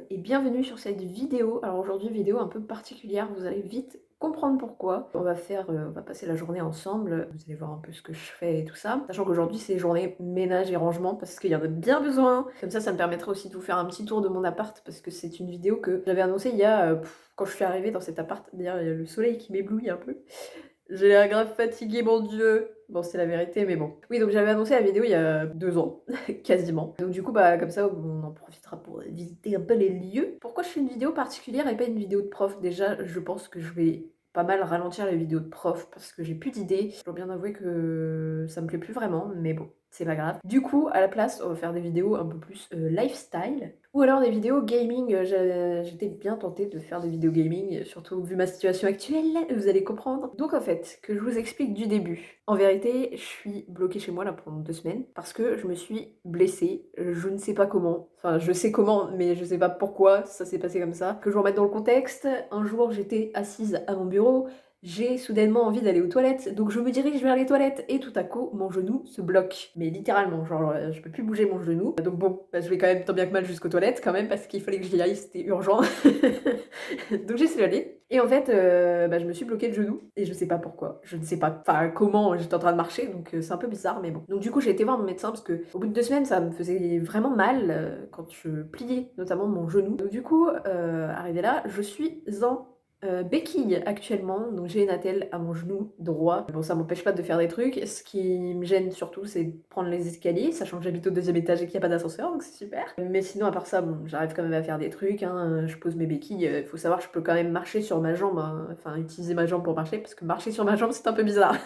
et bienvenue sur cette vidéo. Alors aujourd'hui, vidéo un peu particulière, vous allez vite comprendre pourquoi. On va passer la journée ensemble, vous allez voir un peu ce que je fais et tout ça. Sachant qu'aujourd'hui c'est journée ménage et rangement parce qu'il y en a bien besoin. Comme ça me permettra aussi de vous faire un petit tour de mon appart parce que c'est une vidéo que j'avais annoncée il y a, quand je suis arrivée dans cet appart. D'ailleurs il y a le soleil qui m'éblouit un peu. J'ai l'air grave fatiguée, mon Dieu. Bon, c'est la vérité, mais bon. Oui, donc j'avais annoncé la vidéo il y a 2 ans, quasiment. Donc du coup, bah comme ça, on en profitera pour visiter un peu les lieux. Pourquoi je fais une vidéo particulière et pas une vidéo de prof? Déjà, je pense que je vais pas mal ralentir les vidéos de prof parce que j'ai plus d'idées. Je dois bien avouer que ça me plaît plus vraiment, mais bon, c'est pas grave. Du coup, à la place, on va faire des vidéos un peu plus lifestyle. Ou alors des vidéos gaming, j'étais bien tentée de faire des vidéos gaming, surtout vu ma situation actuelle, vous allez comprendre. Donc en fait, que je vous explique du début. En vérité, je suis bloquée chez moi là pendant 2 semaines parce que je me suis blessée, je ne sais pas comment. Enfin, je sais comment, mais je sais pas pourquoi ça s'est passé comme ça. Que je vous remette dans le contexte, un jour j'étais assise à mon bureau, j'ai soudainement envie d'aller aux toilettes, donc je me dirige vers les toilettes et tout à coup mon genou se bloque. Mais littéralement, genre je peux plus bouger mon genou. Donc bon, bah, je vais quand même tant bien que mal jusqu'aux toilettes quand même parce qu'il fallait que j'y aille, c'était urgent. Donc j'y suis allée. Et en fait, bah, je me suis bloquée le genou et je sais pas pourquoi. Je ne sais pas enfin comment, j'étais en train de marcher donc c'est un peu bizarre mais bon. Donc du coup j'ai été voir mon médecin parce que au bout de 2 semaines ça me faisait vraiment mal quand je pliais notamment mon genou. Donc du coup, arrivée là, je suis en béquille actuellement, donc j'ai une attelle à mon genou droit. Bon, ça m'empêche pas de faire des trucs. Ce qui me gêne surtout, c'est de prendre les escaliers, sachant que j'habite au 2e étage et qu'il n'y a pas d'ascenseur, donc c'est super. Mais sinon, à part ça, bon, j'arrive quand même à faire des trucs, hein. Je pose mes béquilles. Faut savoir, je peux quand même marcher sur ma jambe, hein. Enfin, utiliser ma jambe pour marcher, parce que marcher sur ma jambe, c'est un peu bizarre.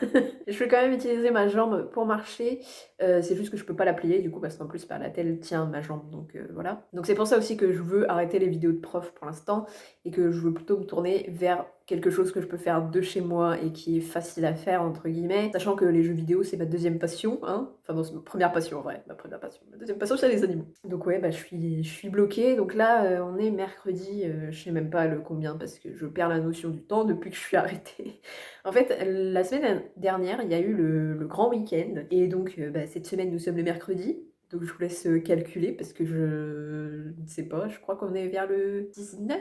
Je peux quand même utiliser ma jambe pour marcher. C'est juste que je peux pas la plier, du coup, parce qu'en plus, par l'attelle tient ma jambe, donc voilà. Donc c'est pour ça aussi que je veux arrêter les vidéos de prof pour l'instant et que je veux plutôt me tourner vers quelque chose que je peux faire de chez moi et qui est facile à faire entre guillemets, sachant que les jeux vidéo c'est ma deuxième passion, hein. Enfin non, c'est ma première passion en vrai, ma première passion. Ma deuxième passion c'est les animaux. Donc ouais, bah je suis bloquée. Donc là on est mercredi, je sais même pas le combien parce que je perds la notion du temps depuis que je suis arrêtée. En fait, la semaine dernière, il y a eu le grand week-end et donc bah, cette semaine nous sommes le mercredi. Donc je vous laisse calculer parce que je ne sais pas, je crois qu'on est vers le 19,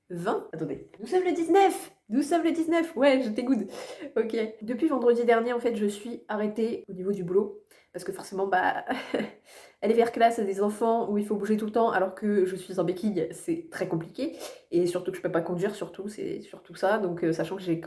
20. Attendez, nous sommes le 19. Nous sommes le 19. Ouais, j'étais good. Ok. Depuis vendredi dernier, en fait, je suis arrêtée au niveau du boulot parce que forcément, bah, aller vers classe à des enfants où il faut bouger tout le temps alors que je suis en béquille, c'est très compliqué. Et surtout que je peux pas conduire, surtout, c'est surtout ça. Donc, sachant que j'ai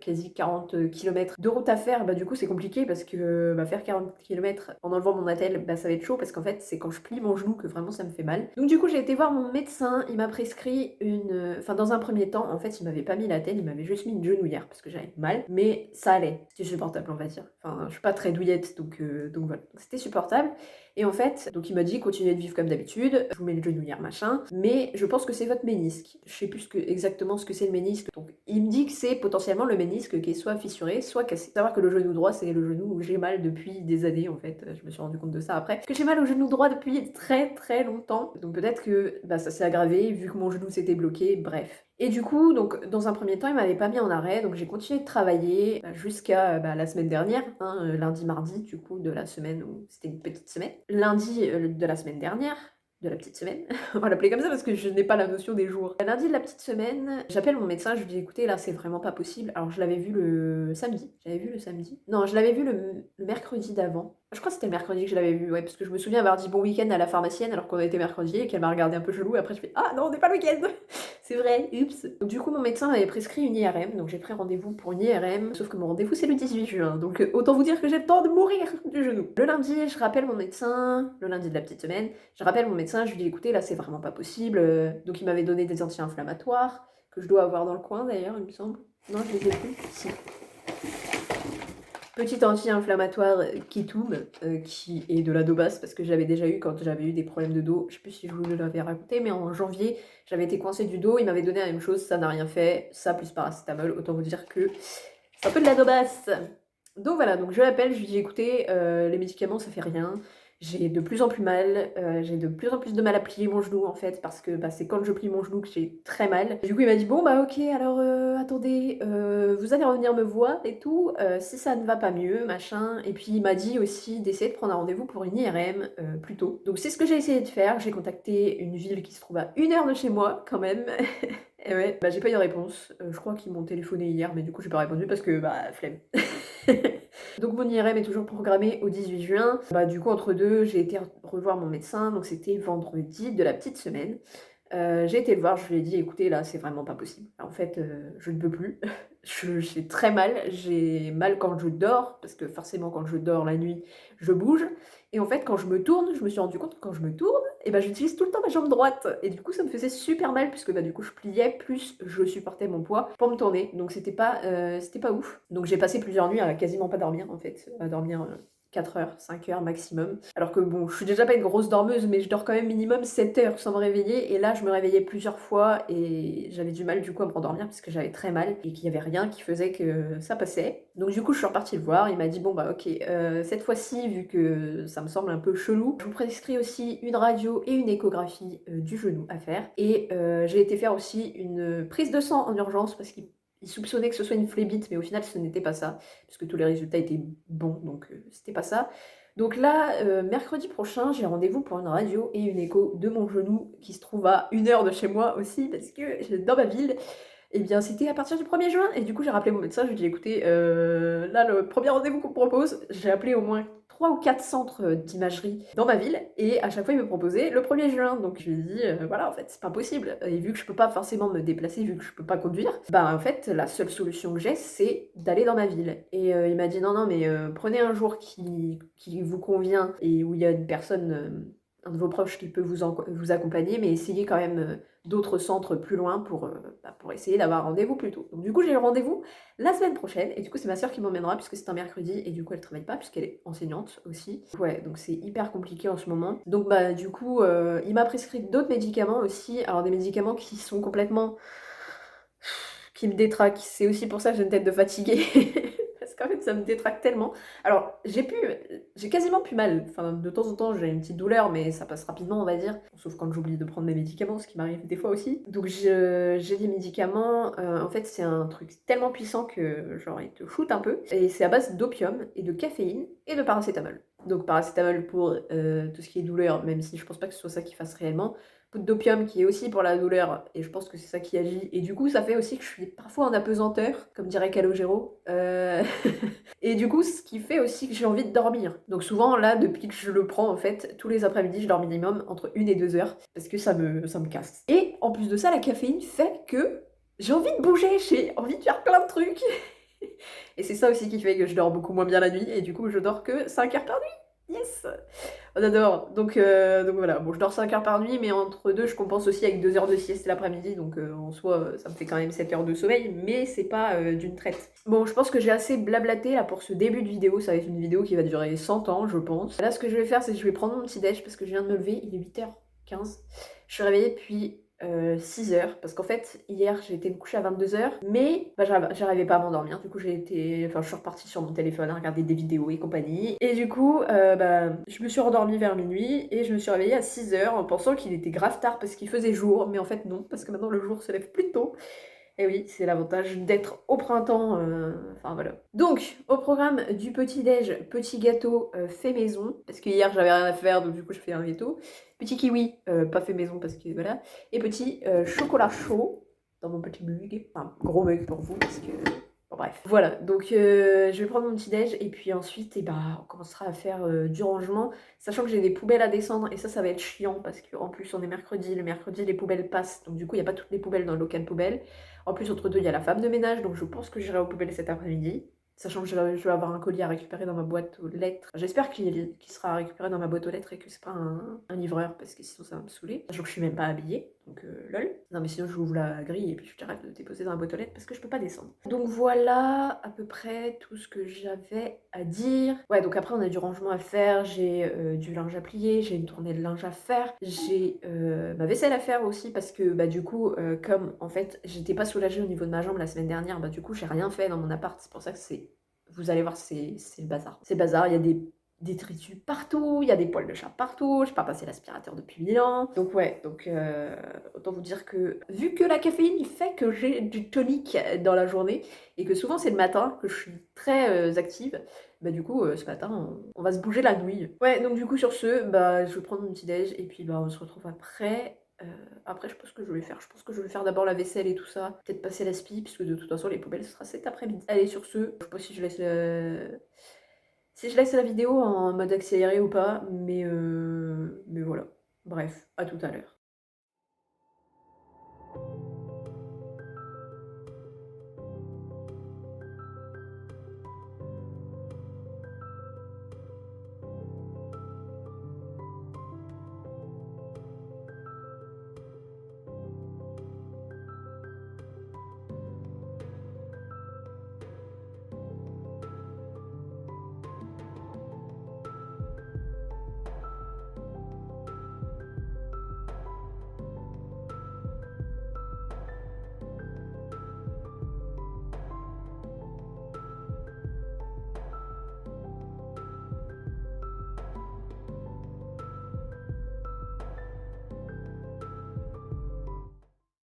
quasi 40 km de route à faire, bah, du coup, c'est compliqué parce que bah, faire 40 km en enlevant mon attelle, bah, ça va être chaud parce qu'en fait, c'est quand je plie mon genou que vraiment ça me fait mal. Donc, du coup, j'ai été voir mon médecin. Il m'a prescrit une. Enfin, dans un premier temps, en fait, il m'avait pas mis l'attelle, il m'avait juste mis une genouillère parce que j'avais mal. Mais ça allait. C'était supportable, on va dire. Enfin, je suis pas très douillette, donc voilà. Donc, c'était supportable. Et en fait, donc il m'a dit continuez de vivre comme d'habitude, je vous mets le genouillère machin, mais je pense que c'est votre ménisque. Je sais plus exactement ce que c'est le ménisque. Donc il me dit que c'est potentiellement le ménisque qui est soit fissuré, soit cassé. Faut savoir que le genou droit, c'est le genou où j'ai mal depuis des années en fait. Je me suis rendu compte de ça après. Que j'ai mal au genou droit depuis très très longtemps. Donc peut-être que bah, ça s'est aggravé vu que mon genou s'était bloqué, bref. Et du coup, donc dans un premier temps, il m'avait pas mis en arrêt, donc j'ai continué de travailler jusqu'à la semaine dernière, hein, lundi, mardi, du coup, de la semaine où c'était une petite semaine. Lundi de la semaine dernière, de la petite semaine, on va l'appeler comme ça parce que je n'ai pas la notion des jours. Lundi de la petite semaine, j'appelle mon médecin, je lui dis écoutez, là c'est vraiment pas possible. Alors je l'avais vu le samedi. J'avais vu le samedi. Non, je l'avais vu le mercredi d'avant. Je crois que c'était le mercredi que je l'avais vu, ouais, parce que je me souviens avoir dit bon week-end à la pharmacienne alors qu'on était mercredi et qu'elle m'a regardé un peu chelou. Et après je fais ah non, on n'est pas le week-end. C'est vrai, oups. Donc, du coup, mon médecin m'avait prescrit une IRM, donc j'ai pris rendez-vous pour une IRM, sauf que mon rendez-vous c'est le 18 juin, donc autant vous dire que j'ai le temps de mourir du genou. Le lundi, je rappelle mon médecin, le lundi de la petite semaine, je rappelle mon médecin, je lui dis écoutez, là c'est vraiment pas possible, donc il m'avait donné des anti-inflammatoires, que je dois avoir dans le coin d'ailleurs, il me semble. Non, je les ai plus. Si. Petit anti-inflammatoire Ketoum, qui est de la Dobas, parce que j'avais déjà eu quand j'avais eu des problèmes de dos. Je sais plus si je vous l'avais raconté, mais en janvier, j'avais été coincée du dos. Il m'avait donné la même chose, ça n'a rien fait. Ça plus paracétamol, autant vous dire que c'est un peu de la Dobas. Donc voilà, donc je l'appelle, je lui dis écoutez, les médicaments ça fait rien. J'ai de plus en plus mal, j'ai de plus en plus de mal à plier mon genou en fait parce que, bah, c'est quand je plie mon genou que j'ai très mal. Du coup, il m'a dit: «Bon, bah, OK, alors, attendez, vous allez revenir me voir et tout, si ça ne va pas mieux, machin», et puis il m'a dit aussi d'essayer de prendre un rendez-vous pour une IRM, plus tôt. Donc c'est ce que j'ai essayé de faire. J'ai contacté une ville qui se trouve à 1 heure de chez moi quand même. Et ouais, bah, j'ai pas eu de réponse. Je crois qu'ils m'ont téléphoné hier, mais du coup j'ai pas répondu parce que, bah, flemme. Donc mon IRM est toujours programmé au 18 juin. Bah, du coup, entre deux, j'ai été revoir mon médecin, donc c'était vendredi de la petite semaine. J'ai été le voir, je lui ai dit: «Écoutez, là, c'est vraiment pas possible. En fait, je ne peux plus. J'ai très mal, j'ai mal quand je dors, parce que forcément quand je dors la nuit, je bouge, et en fait, quand je me tourne, je me suis rendu compte que quand je me tourne et ben j'utilise tout le temps ma jambe droite, et du coup, ça me faisait super mal puisque, bah, du coup, je pliais plus je supportais mon poids pour me tourner, donc c'était pas ouf. Donc j'ai passé plusieurs nuits à quasiment pas dormir, en fait, à dormir, 4 heures, 5 heures maximum. Alors que bon, je suis déjà pas une grosse dormeuse, mais je dors quand même minimum 7 heures sans me réveiller. Et là, je me réveillais plusieurs fois et j'avais du mal du coup à me rendormir parce que j'avais très mal et qu'il y avait rien qui faisait que ça passait. Donc du coup, je suis repartie le voir. Il m'a dit: «Bon bah OK, cette fois-ci, vu que ça me semble un peu chelou, je vous prescris aussi une radio et une échographie, du genou à faire, et j'ai été faire aussi une prise de sang en urgence parce qu'il soupçonnait que ce soit une phlébite, mais au final ce n'était pas ça puisque tous les résultats étaient bons, donc c'était pas ça. Donc là, mercredi prochain, j'ai rendez-vous pour une radio et une écho de mon genou qui se trouve à 1 heure de chez moi aussi parce que dans ma ville, eh bien, c'était à partir du 1er juin, et du coup, j'ai rappelé mon médecin, je lui ai dit: «Écoutez, là, le premier rendez-vous qu'on me propose», j'ai appelé au moins 3 ou 4 centres, d'imagerie dans ma ville, et à chaque fois, ils me proposaient le 1er juin. Donc je lui ai dit: «Voilà, en fait, c'est pas possible, et vu que je peux pas forcément me déplacer, vu que je peux pas conduire, bah, en fait, la seule solution que j'ai, c'est d'aller dans ma ville», et il m'a dit: «Non, non, mais prenez un jour qui vous convient et où il y a une personne, un de vos proches qui peut vous accompagner, mais essayez quand même, d'autres centres plus loin pour essayer d'avoir rendez-vous plus tôt». Donc du coup, j'ai le rendez-vous la semaine prochaine, et du coup, c'est ma sœur qui m'emmènera puisque c'est un mercredi, et du coup, elle travaille pas puisqu'elle est enseignante aussi. Ouais, donc c'est hyper compliqué en ce moment. Donc bah, du coup, il m'a prescrit d'autres médicaments aussi. Alors des médicaments qui sont complètement qui me détraquent. C'est aussi pour ça que j'ai une tête de fatiguée. Parce qu'en fait, ça me détraque tellement. Alors, j'ai quasiment plus mal. Enfin, de temps en temps, j'ai une petite douleur, mais ça passe rapidement, on va dire. Sauf quand j'oublie de prendre mes médicaments, ce qui m'arrive des fois aussi. Donc, j'ai des médicaments. En fait, c'est un truc tellement puissant que, genre, il te shoot un peu. Et c'est à base d'opium et de caféine et de paracétamol. Donc, paracétamol pour tout ce qui est douleur, même si je pense pas que ce soit ça qui fasse réellement. Poudre d'opium qui est aussi pour la douleur, et je pense que c'est ça qui agit, et du coup ça fait aussi que je suis parfois en apesanteur, comme dirait Calogero, et du coup ce qui fait aussi que j'ai envie de dormir. Donc souvent là, depuis que je le prends, en fait, tous les après-midi je dors minimum entre 1 et 2 heures parce que ça me casse. Et en plus de ça, la caféine fait que j'ai envie de bouger, j'ai envie de faire plein de trucs. Et c'est ça aussi qui fait que je dors beaucoup moins bien la nuit, et du coup je dors que 5 heures par nuit. Yes! On adore. Donc voilà, bon, je dors 5 heures par nuit, mais entre deux, je compense aussi avec 2 heures de sieste l'après-midi, donc en soi, ça me fait quand même 7 heures de sommeil, mais c'est pas d'une traite. Bon, je pense que j'ai assez blablaté là pour ce début de vidéo. Ça va être une vidéo qui va durer 100 ans, je pense. Là, ce que je vais faire, c'est que je vais prendre mon petit déj parce que je viens de me lever, il est 8h15. Je suis réveillée depuis 6 heures, parce qu'en fait, hier, j'ai été me coucher à 22 heures, mais bah, j'arrivais pas à m'endormir. Du coup, je suis repartie sur mon téléphone à regarder des vidéos et compagnie. Et du coup, bah, je me suis rendormie vers minuit et je me suis réveillée à 6 heures en pensant qu'il était grave tard parce qu'il faisait jour, mais en fait non, parce que maintenant le jour se lève plus tôt. Et oui, c'est l'avantage d'être au printemps, enfin voilà. Donc, au programme du petit-déj, petit gâteau fait maison, parce que hier j'avais rien à faire, donc du coup je fais un gâteau. Petit kiwi, pas fait maison parce que voilà. Et petit chocolat chaud dans mon petit mug, enfin gros mug pour vous, parce que... Bon, bref. Voilà, donc je vais prendre mon petit-déj et puis ensuite, et bah, on commencera à faire du rangement, sachant que j'ai des poubelles à descendre, et ça va être chiant parce qu'en plus on est mercredi, le mercredi les poubelles passent, donc du coup il n'y a pas toutes les poubelles dans le local poubelle. En plus, entre deux, il y a la femme de ménage, donc je pense que j'irai aux poubelles cet après-midi. Sachant que je vais avoir un colis à récupérer dans ma boîte aux lettres. J'espère qu'il sera récupéré dans ma boîte aux lettres et que c'est pas un livreur, parce que sinon ça va me saouler. Sachant que je suis même pas habillée, donc lol. Non mais sinon je ouvre la grille et puis je t'arrête de le déposer dans la boîte aux lettres parce que je peux pas descendre. Donc voilà à peu près tout ce que j'avais à dire. Ouais, donc après on a du rangement à faire, j'ai du linge à plier, j'ai une tournée de linge à faire, j'ai ma vaisselle à faire aussi parce que bah du coup comme en fait j'étais pas soulagée au niveau de ma jambe la semaine dernière, bah du coup j'ai rien fait dans mon appart, c'est pour ça que vous allez voir, c'est le bazar. C'est le bazar, il y a détritus partout, il y a des poils de chat partout, j'ai pas passé l'aspirateur depuis 1000 ans. Donc ouais, autant vous dire que vu que la caféine il fait que j'ai du tonique dans la journée et que souvent c'est le matin que je suis très, active, bah du coup, ce matin on va se bouger la nouille. Ouais, donc du coup sur ce, bah je vais prendre mon petit déj et puis bah on se retrouve après. Après je sais pas ce que je vais faire. Je pense que je vais faire d'abord la vaisselle et tout ça, peut-être passer l'aspi puisque de toute façon les poubelles ce sera cet après-midi. Allez sur ce, je sais pas si je laisse la vidéo en mode accéléré ou pas, mais voilà. Bref, à tout à l'heure.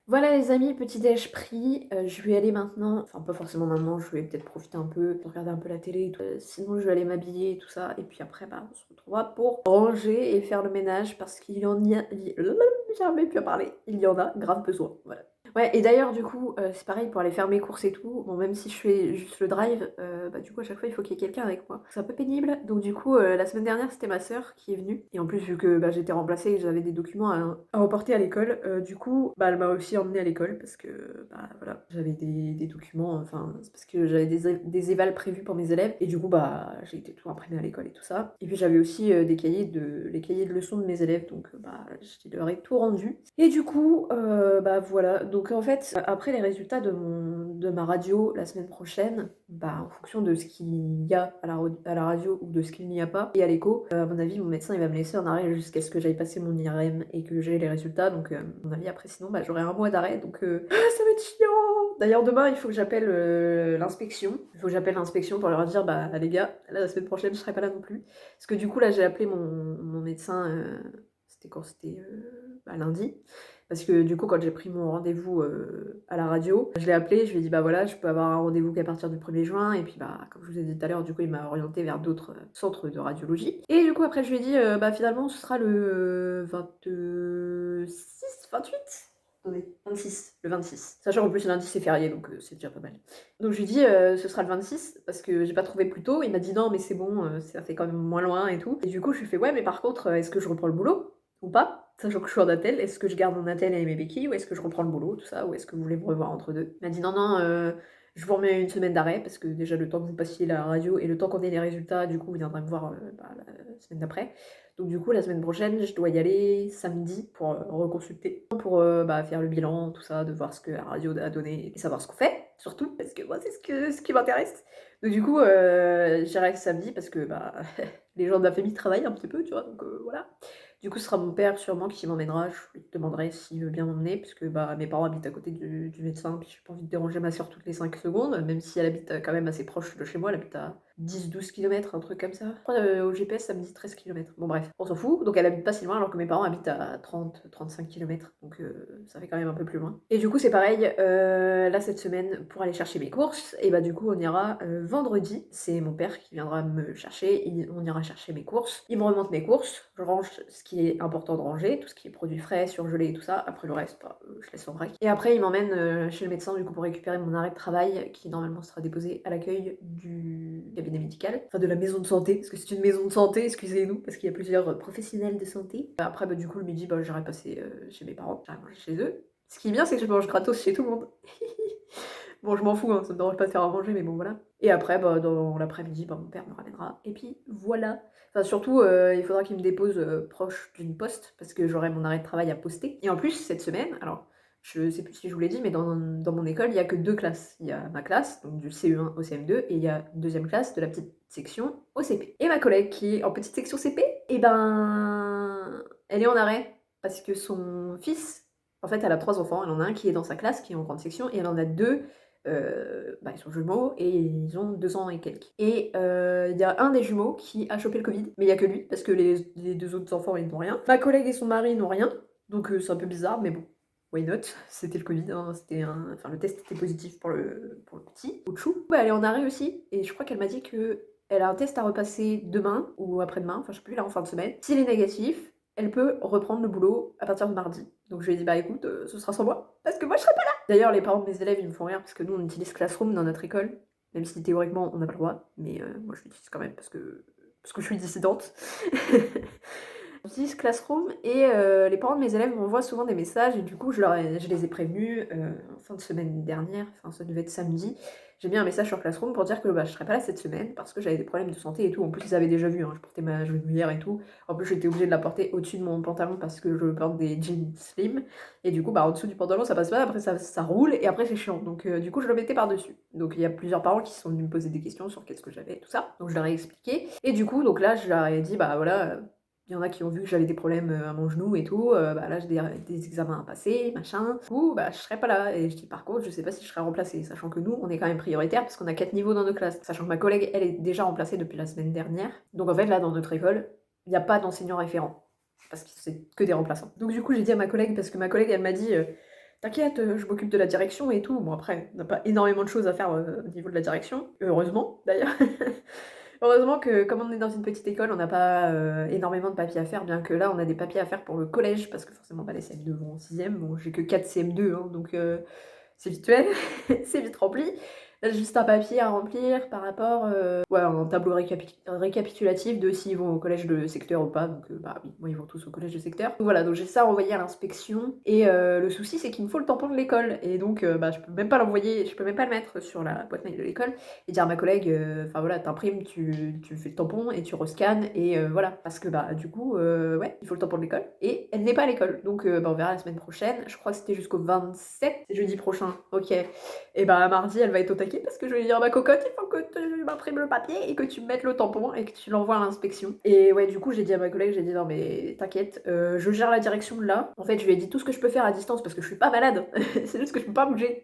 Voilà les amis, petit déj pris, je vais aller maintenant, enfin pas forcément maintenant, je vais peut-être profiter un peu, de regarder un peu la télé et tout, sinon je vais aller m'habiller et tout ça et puis après, bah, on se retrouvera pour ranger et faire le ménage parce qu'il y en a j'arrive plus à parler, il y en a grave besoin, voilà. Ouais et d'ailleurs du coup, c'est pareil pour aller faire mes courses et tout, bon même si je fais juste le drive, bah, du coup à chaque fois il faut qu'il y ait quelqu'un avec moi. C'est un peu pénible, donc du coup, la semaine dernière c'était ma sœur qui est venue et en plus vu que, bah, j'étais remplacée et que j'avais des documents à reporter à l'école, du coup, bah, elle m'a aussi emmenée à l'école parce que, bah, voilà, j'avais des documents, enfin c'est parce que j'avais des évals prévus pour mes élèves et du coup, bah, j'ai été tout imprimé à l'école et tout ça et puis j'avais aussi, les cahiers de leçons de mes élèves donc bah, je leur ai tout rendu et du coup, bah, voilà, donc en fait, après les résultats de ma radio la semaine prochaine, bah, en fonction de ce qu'il y a à la radio ou de ce qu'il n'y a pas et à l'écho, à mon avis, mon médecin, il va me laisser en arrêt jusqu'à ce que j'aille passer mon IRM et que j'ai les résultats donc à mon avis, après sinon, bah, j'aurai un mois d'arrêt donc ça va être chiant! D'ailleurs, demain, il faut que j'appelle, l'inspection. Il faut que j'appelle l'inspection pour leur dire: «Bah, les gars, là, la semaine prochaine, je serai pas là non plus». Parce que du coup, là, j'ai appelé mon médecin, c'était quand? C'était, bah, lundi. Parce que du coup, quand j'ai pris mon rendez-vous, à la radio, je l'ai appelé, je lui ai dit: «Bah, voilà, je peux avoir un rendez-vous qu'à partir du 1er juin» et puis, bah, comme je vous ai dit tout à l'heure, du coup, il m'a orientée vers d'autres, centres de radiologie et du coup, après, je lui ai dit: «Bah, finalement, ce sera le 26-28?» Attendez, 26, le 26. Sachant qu'en plus lundi c'est férié donc c'est déjà pas mal. Donc je lui dis: «Ce sera le 26» parce que j'ai pas trouvé plus tôt. Il m'a dit: «Non mais c'est bon, ça fait quand même moins loin et tout» et du coup je lui fais: «Ouais mais par contre, est-ce que je reprends le boulot ou pas?» Sachant que je suis en attel, est-ce que je garde mon attel et mes béquilles ou est-ce que je reprends le boulot, tout ça? Ou est-ce que vous voulez me revoir entre deux? Il m'a dit: «Non, non, je vous remets une semaine d'arrêt parce que déjà le temps que vous passiez la radio et le temps qu'on ait les résultats, du coup vous viendrez me voir, bah, la semaine d'après». Donc du coup la semaine prochaine, je dois y aller samedi pour, reconsulter, pour, bah, faire le bilan, tout ça, de voir ce que la radio a donné et savoir ce qu'on fait, surtout parce que moi c'est ce qui m'intéresse. Donc du coup, j'irai samedi parce que, bah, les gens de ma famille travaillent un petit peu, tu vois? Donc voilà. Du coup, ce sera mon père sûrement qui m'emmènera. Je lui demanderai s'il veut bien m'emmener parce que, bah, mes parents habitent à côté du médecin, puis j'ai pas envie de déranger ma sœur toutes les 5 secondes, même si elle habite, quand même assez proche de chez moi. Elle habite à 10-12 km, un truc comme ça. Je crois, au GPS, ça me dit 13 km. Bon bref, on s'en fout. Donc elle habite pas si loin alors que mes parents habitent à 30-35 km, donc ça fait quand même un peu plus loin. Et du coup, c'est pareil, là, cette semaine, pour aller chercher mes courses et bah, du coup, on ira, vendredi. C'est mon père qui viendra me chercher, on ira chercher mes courses. Il me remonte mes courses, je range ce qui est important de ranger, tout ce qui est produits frais, surgelés et tout ça. Après le reste, bah, je laisse en vrac. Et après, il m'emmène, chez le médecin, du coup, pour récupérer mon arrêt de travail qui, normalement, sera déposé à l'accueil du cabinet médical, enfin de la maison de santé, parce que c'est une maison de santé, excusez-nous, parce qu'il y a plusieurs professionnels de santé. Après, bah, du coup, le midi, bah, j'irai passer, chez mes parents, j'irai manger chez eux. Ce qui est bien, c'est que je mange gratos chez tout le monde. Bon, je m'en fous, hein, ça me dérange pas de faire à manger, mais bon, voilà. Et après, bah, dans l'après-midi, bah, mon père me ramènera. Et puis voilà. Enfin, surtout, il faudra qu'il me dépose proche d'une poste, parce que j'aurai mon arrêt de travail à poster. Et en plus, cette semaine, alors, je sais plus si je vous l'ai dit, mais dans mon école, il y a que 2 classes. Il y a ma classe, donc du CE1 au CM2, et il y a une deuxième classe de la petite section au CP. Et ma collègue qui est en petite section CP, et ben, elle est en arrêt, parce que son fils, en fait, elle a 3 enfants. Elle en a un qui est dans sa classe, qui est en grande section, et elle en a 2 Bah, ils sont jumeaux et ils ont 2 ans et quelques. Et il y a un des jumeaux qui a chopé le Covid, mais il y a que lui, parce que les 2 autres enfants, ils n'ont rien. Ma collègue et son mari n'ont rien, donc c'est un peu bizarre, mais bon, why not? C'était le Covid, hein, enfin le test était positif pour le petit, au chou. Bah, elle est en arrêt aussi, et je crois qu'elle m'a dit qu'elle a un test à repasser demain ou après-demain, enfin je sais plus, là en fin de semaine. S'il est négatif, elle peut reprendre le boulot à partir de mardi. Donc je lui ai dit bah écoute, ce sera sans moi, parce que moi je serai pas là. D'ailleurs les parents de mes élèves ils me font rire parce que nous on utilise Classroom dans notre école, même si théoriquement on n'a pas le droit, mais moi je l'utilise quand même parce que je suis dissidente. J'utilise Classroom et les parents de mes élèves m'envoient souvent des messages et du coup je les ai prévenus en fin de semaine dernière, enfin ça devait être samedi. J'ai mis un message sur Classroom pour dire que bah, je serais pas là cette semaine parce que j'avais des problèmes de santé et tout. En plus ils avaient déjà vu, hein, je portais ma genouillère et tout. En plus j'étais obligée de la porter au-dessus de mon pantalon parce que je porte des jeans slim. Et du coup bah en dessous du pantalon ça passe pas, après ça roule et après c'est chiant. Donc du coup je le mettais par-dessus. Donc il y a plusieurs parents qui sont venus me poser des questions sur qu'est-ce que j'avais et tout ça. Donc je leur ai expliqué. Et du coup donc là je leur ai dit bah voilà, il y en a qui ont vu que j'avais des problèmes à mon genou et tout, bah là j'ai des examens à passer, machin. Du coup, bah je serai pas là. Et je dis par contre, je sais pas si je serai remplacée, sachant que nous, on est quand même prioritaire parce qu'on a 4 niveaux dans nos classes. Sachant que ma collègue, elle est déjà remplacée depuis la semaine dernière. Donc en fait, là, dans notre école, il n'y a pas d'enseignant référent. Parce que c'est que des remplaçants. Donc du coup, j'ai dit à ma collègue, parce que ma collègue, elle m'a dit t'inquiète, je m'occupe de la direction et tout. Bon après, on n'a pas énormément de choses à faire au niveau de la direction. Heureusement, d'ailleurs. Heureusement que comme on est dans une petite école, on n'a pas énormément de papiers à faire, bien que là on a des papiers à faire pour le collège, parce que forcément bah, les CM2 vont en 6ème, bon j'ai que 4 CM2, hein, donc c'est vite c'est vite rempli. Là j'ai juste un papier à remplir par rapport, ouais, un tableau récapitulatif de s'ils vont au collège de secteur ou pas, donc bah oui, moi ils vont tous au collège de secteur. Donc voilà, donc j'ai ça à envoyer à l'inspection, et le souci c'est qu'il me faut le tampon de l'école, et donc bah je peux même pas l'envoyer, je peux même pas le mettre sur la boîte mail de l'école, et dire à ma collègue, enfin voilà, t'imprimes, tu fais le tampon et tu rescannes et voilà. Parce que bah du coup, ouais, il faut le tampon de l'école et elle n'est pas à l'école. Donc bah, on verra la semaine prochaine. Je crois que c'était jusqu'au 27, c'est jeudi prochain, ok. Et bah mardi, elle va être au taquet parce que je vais lui dire ma cocotte, il faut que tu m'imprimes le papier et que tu mettes le tampon et que tu l'envoies à l'inspection. Et ouais, du coup, j'ai dit à ma collègue, j'ai dit non mais t'inquiète, je gère la direction là. En fait, je lui ai dit tout ce que je peux faire à distance parce que je suis pas malade. C'est juste que je peux pas bouger.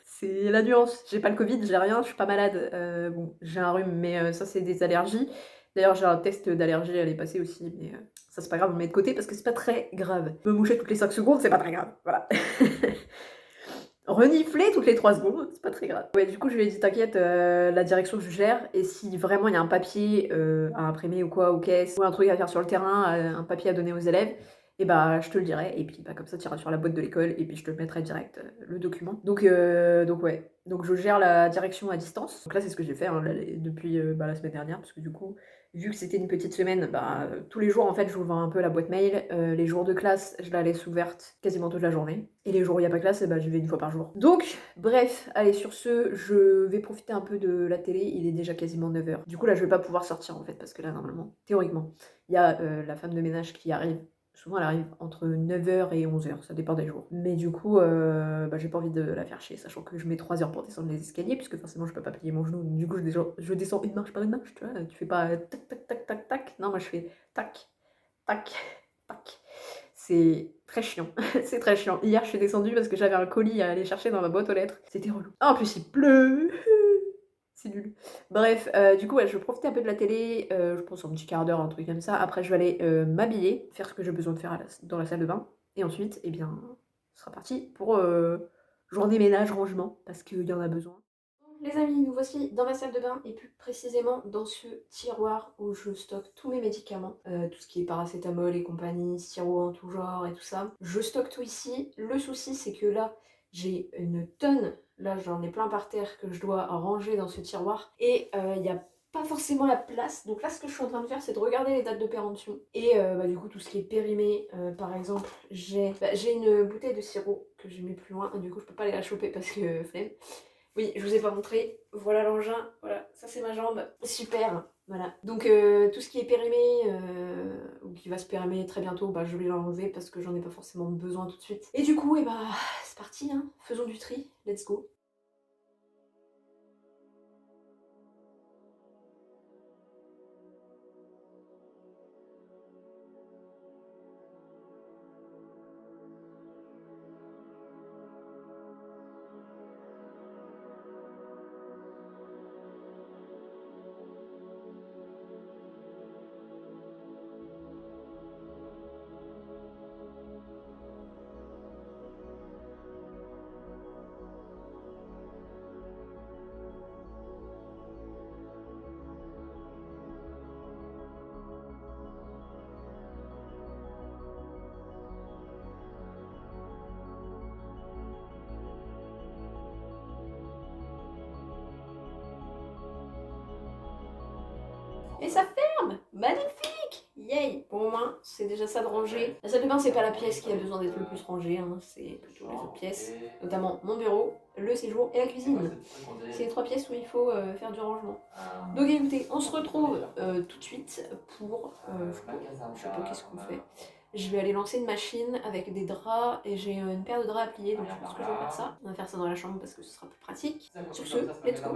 C'est la nuance. J'ai pas le Covid, j'ai rien, je suis pas malade. Bon, j'ai un rhume, mais ça, c'est des allergies. D'ailleurs, j'ai un test d'allergie à aller passer aussi, mais ça, c'est pas grave, on met de côté parce que c'est pas très grave. Me moucher toutes les 5 secondes, c'est pas très grave. Voilà. Renifler toutes les 3 secondes, c'est pas très grave. Ouais, du coup, je lui ai dit t'inquiète, la direction, je gère. Et si vraiment il y a un papier à imprimer ou quoi, aux caisses, ou un truc à faire sur le terrain, un papier à donner aux élèves, et bah je te le dirai. Et puis bah, comme ça, tu iras sur la boîte de l'école et puis je te mettrai direct le document. Donc ouais. Donc je gère la direction à distance. Donc là, c'est ce que j'ai fait hein, là, depuis bah, la semaine dernière, parce que du coup, vu que c'était une petite semaine, bah, tous les jours en fait j'ouvre un peu la boîte mail. Les jours de classe, je la laisse ouverte quasiment toute la journée. Et les jours où il n'y a pas classe, bah, j'y vais une fois par jour. Donc, bref, allez sur ce, je vais profiter un peu de la télé, il est déjà quasiment 9h. Du coup là je vais pas pouvoir sortir en fait, parce que là normalement, théoriquement, il y a la femme de ménage qui arrive. Souvent elle arrive entre 9h et 11h, ça dépend des jours. Mais du coup, bah, j'ai pas envie de la faire chier, sachant que je mets 3 heures pour descendre les escaliers, puisque forcément je peux pas plier mon genou. Du coup je descends une marche par une marche, tu vois. Tu fais pas tac tac tac tac tac. Non, moi je fais tac, tac, tac. C'est très chiant, c'est très chiant. Hier je suis descendue parce que j'avais un colis à aller chercher dans ma boîte aux lettres. C'était relou. Ah, en plus il pleut. C'est nul. Bref, du coup, ouais, je vais profiter un peu de la télé, je pense un petit quart d'heure, un truc comme ça. Après, je vais aller m'habiller, faire ce que j'ai besoin de faire dans la salle de bain. Et ensuite, eh bien, ce sera parti pour journée ménage, rangement, parce qu'il y en a besoin. Les amis, nous voici dans ma salle de bain et plus précisément dans ce tiroir où je stocke tous mes médicaments, tout ce qui est paracétamol et compagnie, sirop en tout genre et tout ça. Je stocke tout ici. Le souci, c'est que là, j'ai une tonne, là j'en ai plein par terre que je dois ranger dans ce tiroir et il n'y a pas forcément la place. Donc là, ce que je suis en train de faire, c'est de regarder les dates de péremption et bah, du coup, tout ce qui est périmé, par exemple, j'ai une bouteille de sirop que j'ai mis plus loin. Du coup, je peux pas aller la choper parce que flemme. Oui, je vous ai pas montré. Voilà l'engin. Voilà, ça c'est ma jambe. Super. Voilà. Donc tout ce qui est périmé ou qui va se périmer très bientôt, bah, je vais l'enlever parce que j'en ai pas forcément besoin tout de suite. Et du coup, et bah c'est parti, hein. Faisons du tri. Let's go. Et ça ferme. Magnifique. Yay. Bon, au moins, c'est déjà ça de ranger. La salle de bain, c'est pas la pièce qui a besoin d'être le plus rangée, hein. C'est plutôt les autres pièces, notamment mon bureau, le séjour et la cuisine. C'est les 3 pièces où il faut faire du rangement. Donc écoutez, on se retrouve tout de suite pour... je sais pas qu'est-ce qu'on fait. Je vais aller lancer une machine avec des draps et j'ai une paire de draps à plier, donc je pense que je vais faire ça. On va faire ça dans la chambre parce que ce sera plus pratique. Sur ce, let's go.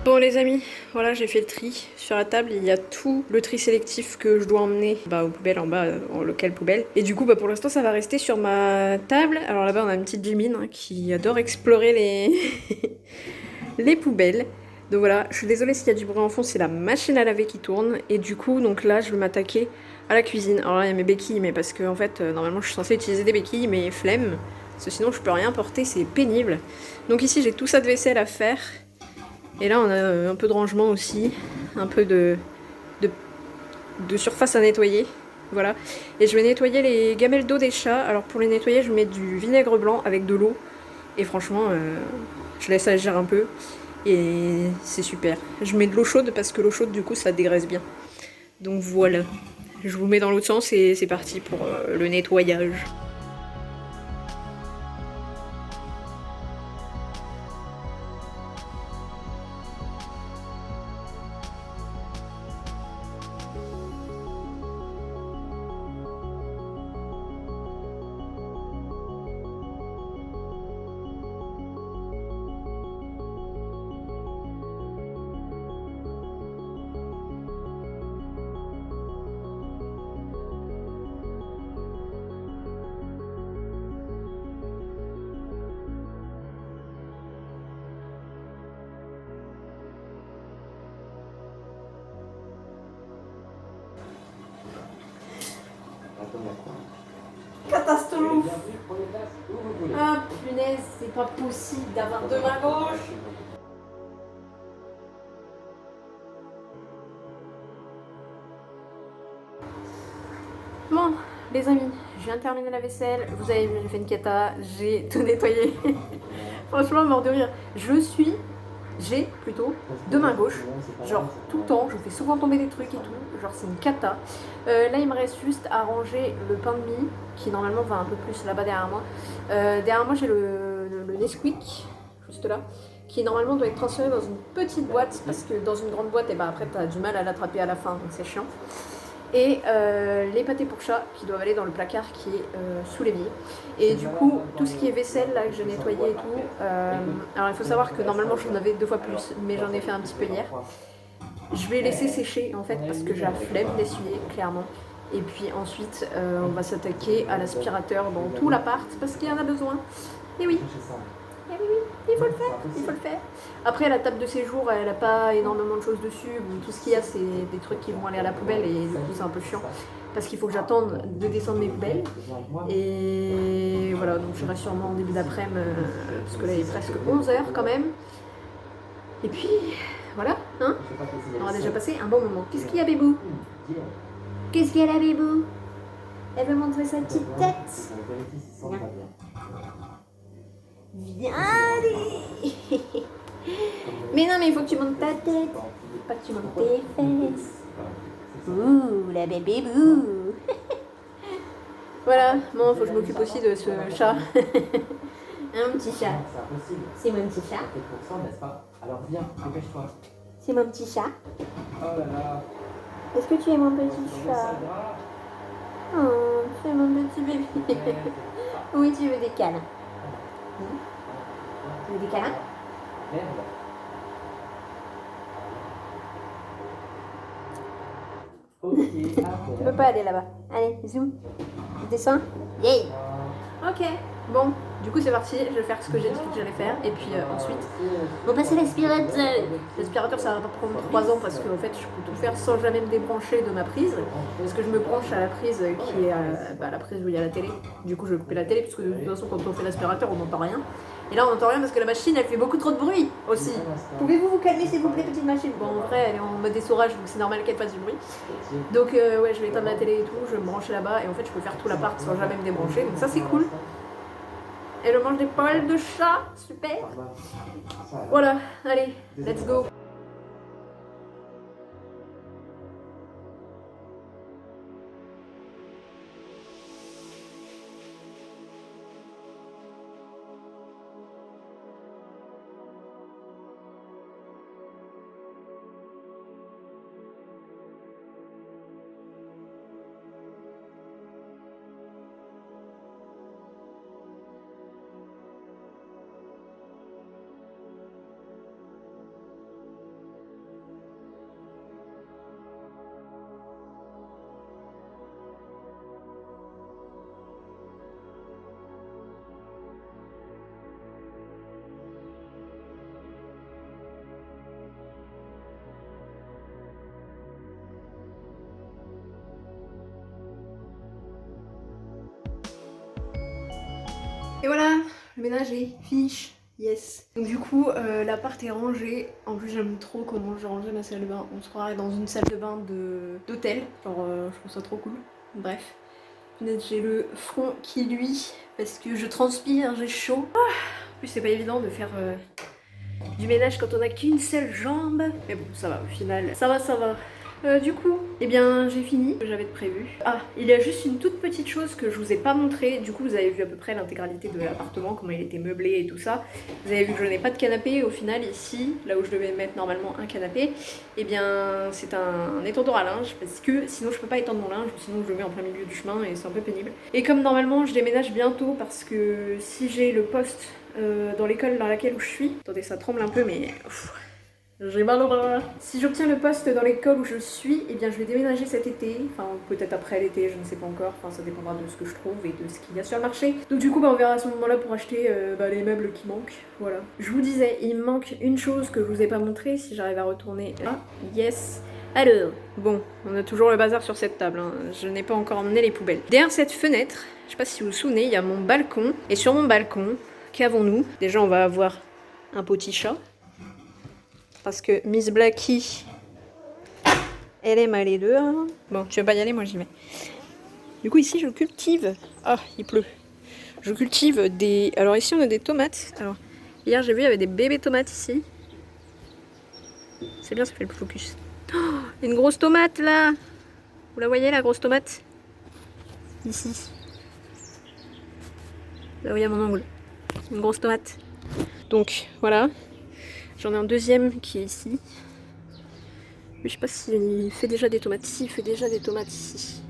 Bon les amis, voilà j'ai fait le tri. Sur la table il y a tout le tri sélectif que je dois emmener aux poubelles en bas, en local poubelle. Et du coup pour l'instant ça va rester sur ma table. Alors là-bas on a une petite Jimine qui adore explorer les, les poubelles. Donc voilà, je suis désolée s'il y a du bruit en fond, c'est la machine à laver qui tourne. Et du coup donc là je vais m'attaquer à la cuisine. Alors là il y a mes béquilles, mais parce que en fait normalement je suis censée utiliser des béquilles, mais flemme. Parce que sinon je peux rien porter, c'est pénible. Donc ici j'ai tout ça de vaisselle à faire. Et là on a un peu de rangement aussi, un peu de surface à nettoyer, voilà. Et je vais nettoyer les gamelles d'eau des chats. Alors pour les nettoyer je mets du vinaigre blanc avec de l'eau. Et franchement je laisse agir un peu. Et c'est super. Je mets de l'eau chaude parce que l'eau chaude du coup ça dégraisse bien. Donc voilà. Je vous mets dans l'autre sens et c'est parti pour le nettoyage. Catastrophe! Ah punaise, c'est pas possible d'avoir deux mains gauches! Bon, les amis, je viens de terminer la vaisselle. Vous avez vu, j'ai fait une cata, j'ai tout nettoyé. Franchement, mort de rire. J'ai plutôt deux mains gauches, genre tout le temps, je fais souvent tomber des trucs et tout, genre c'est une cata. Là il me reste juste à ranger le pain de mie, qui normalement va un peu plus là-bas derrière moi. Derrière moi j'ai le Nesquik, juste là, qui normalement doit être transféré dans une petite boîte, parce que dans une grande boîte, et après t'as du mal à l'attraper à la fin, donc c'est chiant. Et les pâtés pour chat qui doivent aller dans le placard qui est sous l'évier. Et du coup, tout ce qui est vaisselle là que j'ai nettoyé et tout, alors il faut savoir que normalement j'en avais 2 fois plus, mais j'en ai fait un petit peu hier. Je vais laisser sécher en fait parce que j'ai la flemme d'essuyer clairement. Et puis ensuite, on va s'attaquer à l'aspirateur dans tout l'appart parce qu'il y en a besoin. Et oui. Eh oui, il faut le faire, il faut le faire. Après, la table de séjour, elle n'a pas énormément de choses dessus. Tout ce qu'il y a, c'est des trucs qui vont aller à la poubelle et du coup, c'est un peu chiant. Parce qu'il faut que j'attende de descendre mes poubelles. Et voilà, donc je reste sûrement en début d'après-midi, parce que là, il est presque 11h quand même. Et puis, voilà, hein. On a déjà passé un bon moment. Qu'est-ce qu'il y a, Bébou? Qu'est-ce qu'il y a là, Bébou? Elle veut montrer sa petite tête. Viens, allez. Mais non, mais il faut que tu montes ta tête, pas que tu montes tes fesses. Ouh, la bébé bou. Voilà, bon, faut que je m'occupe aussi de ce chat. Un petit chat. C'est mon petit chat. Alors viens, dépêche-toi. C'est mon petit chat. Oh là là. Est-ce que tu es mon petit chat? Oh, c'est mon petit bébé. Oui, tu veux des câlins. Tu veux des câlins? Merde. Ok, Tu peux pas aller là-bas. Allez, zoom. Descends. Yay. Ok, bon, du coup c'est parti, je vais faire ce que j'ai dit que j'allais faire et puis ensuite on va passer à l'aspirateur. L'aspirateur ça va pas prendre 3 ans parce qu'en fait je peux tout faire sans jamais me débrancher de ma prise parce que je me branche à la prise qui est la prise où il y a la télé. Du coup je vais couper la télé parce que de toute façon quand on fait l'aspirateur on n'entend rien. Et là on n'entend rien parce que la machine elle fait beaucoup trop de bruit aussi. Pouvez-vous vous calmer s'il vous plaît petite machine? Bon en vrai elle est en mode essorage donc c'est normal qu'elle fasse du bruit. Donc ouais je vais éteindre la télé et tout, je vais me brancher là-bas et en fait je peux faire tout l'appart sans jamais me débrancher donc ça c'est cool. Et je mange des poils de chat, super. Voilà, allez, let's go. Et voilà, le ménage est fiche, yes. Donc du coup, l'appart est rangé. En plus, j'aime trop comment j'ai rangé ma salle de bain. On se croirait dans une salle de bain d'hôtel. Genre, je trouve ça trop cool. Bref. J'ai le front qui luit parce que je transpire, j'ai chaud. En plus, c'est pas évident de faire du ménage quand on a qu'une seule jambe. Mais bon, ça va au final. Ça va, ça va. Du coup, eh bien j'ai fini ce que j'avais prévu. Ah, il y a juste une toute petite chose que je vous ai pas montré. Du coup, vous avez vu à peu près l'intégralité de l'appartement, comment il était meublé et tout ça. Vous avez vu que je n'ai pas de canapé. Au final, ici, là où je devais mettre normalement un canapé, eh bien c'est un étendard à linge parce que sinon je peux pas étendre mon linge, sinon je le mets en plein milieu du chemin et c'est un peu pénible. Et comme normalement je déménage bientôt parce que si j'ai le poste dans l'école dans laquelle je suis, attendez ça tremble un peu mais... J'ai mal au bras. Si j'obtiens le poste dans l'école où je suis, eh bien je vais déménager cet été. Enfin, peut-être après l'été, je ne sais pas encore. Enfin, ça dépendra de ce que je trouve et de ce qu'il y a sur le marché. Donc du coup, on verra à ce moment-là pour acheter les meubles qui manquent. Voilà. Je vous disais, il me manque une chose que je vous ai pas montrée. Si j'arrive à retourner là. Yes. Alors, bon, on a toujours le bazar sur cette table. Hein. Je n'ai pas encore emmené les poubelles. Derrière cette fenêtre, je sais pas si vous vous souvenez, il y a mon balcon. Et sur mon balcon, qu'avons-nous? Déjà, on va avoir un petit chat. Parce que Miss Blackie, elle aime aller dehors. Bon, tu veux pas y aller, moi j'y vais. Du coup, ici, je cultive... Ah, il pleut. Je cultive des... Alors ici, on a des tomates. Alors, hier, j'ai vu, il y avait des bébés tomates ici. C'est bien, ça fait le focus. Oh, une grosse tomate, là. Vous la voyez, la grosse tomate? Ici. Là où il y a mon angle. Une grosse tomate. Donc, voilà. J'en ai un deuxième qui est ici. Mais je sais pas s'il fait déjà des tomates. Si, il fait déjà des tomates ici.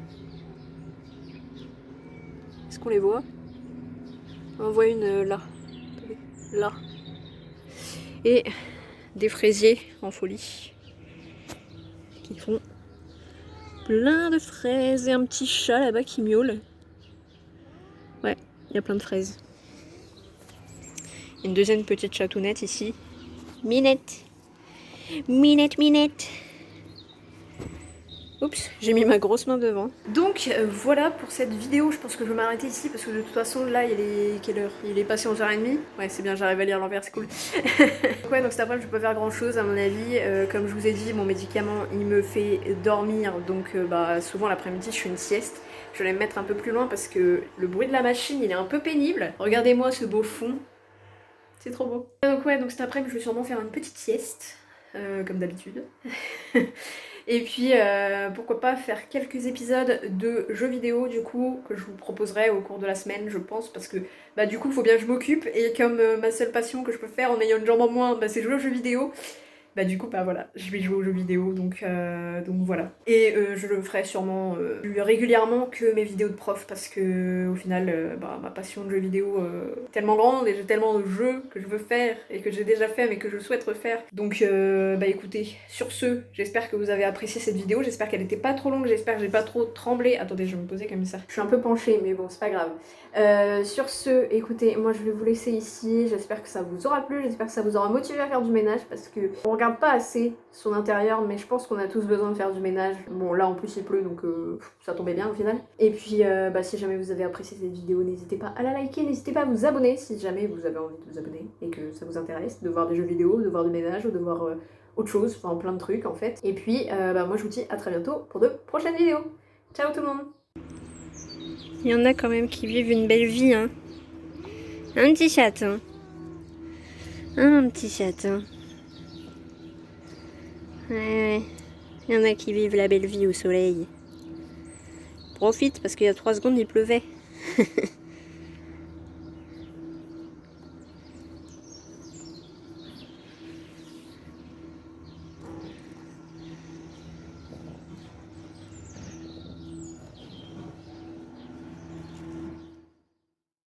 Est-ce qu'on les voit? On en voit une là. Là. Et des fraisiers en folie. Qui font plein de fraises. Et un petit chat là-bas qui miaule. Ouais, il y a plein de fraises. Une deuxième petite chatounette ici. Minette. Minette, minette. Oups, j'ai mis ma grosse main devant. Donc voilà pour cette vidéo, je pense que je vais m'arrêter ici parce que de toute façon là il est quelle heure? Il est passé 11h30. Ouais c'est bien, j'arrive à lire l'envers, c'est cool. Ouais donc cet après je peux pas faire grand chose à mon avis. Comme je vous ai dit, mon médicament il me fait dormir donc souvent l'après-midi je fais une sieste. Je vais me mettre un peu plus loin parce que le bruit de la machine il est un peu pénible. Regardez-moi ce beau fond. C'est trop beau. Donc ouais, donc cet après-midi je vais sûrement faire une petite sieste, comme d'habitude. Et puis pourquoi pas faire quelques épisodes de jeux vidéo du coup que je vous proposerai au cours de la semaine je pense parce que du coup il faut bien que je m'occupe et comme ma seule passion que je peux faire en ayant une jambe en moins c'est jouer aux jeux vidéo Bah du coup bah voilà, je vais jouer aux jeux vidéo donc voilà. Et je le ferai sûrement plus régulièrement que mes vidéos de prof parce que au final bah, ma passion de jeux vidéo est tellement grande et j'ai tellement de jeux que je veux faire et que j'ai déjà fait mais que je souhaite refaire. Donc bah écoutez, sur ce, j'espère que vous avez apprécié cette vidéo, j'espère qu'elle était pas trop longue, j'espère que j'ai pas trop tremblé. Attendez, je vais me poser comme ça. Je suis un peu penchée mais bon c'est pas grave. Sur ce, écoutez, moi je vais vous laisser ici, j'espère que ça vous aura plu, j'espère que ça vous aura motivé à faire du ménage parce que on regarde pas assez son intérieur mais je pense qu'on a tous besoin de faire du ménage. Bon là en plus il pleut donc ça tombait bien au final. Et puis bah, si jamais vous avez apprécié cette vidéo, n'hésitez pas à la liker, n'hésitez pas à vous abonner si jamais vous avez envie de vous abonner et que ça vous intéresse, de voir des jeux vidéo, de voir du ménage ou de voir autre chose, enfin plein de trucs en fait. Et puis bah, moi je vous dis à très bientôt pour de prochaines vidéos. Ciao tout le monde! Il y en a quand même qui vivent une belle vie, hein. Un petit chaton. Un petit chaton. Ouais. Il y en a qui vivent la belle vie au soleil. Profite parce qu'il y a 3 secondes il pleuvait.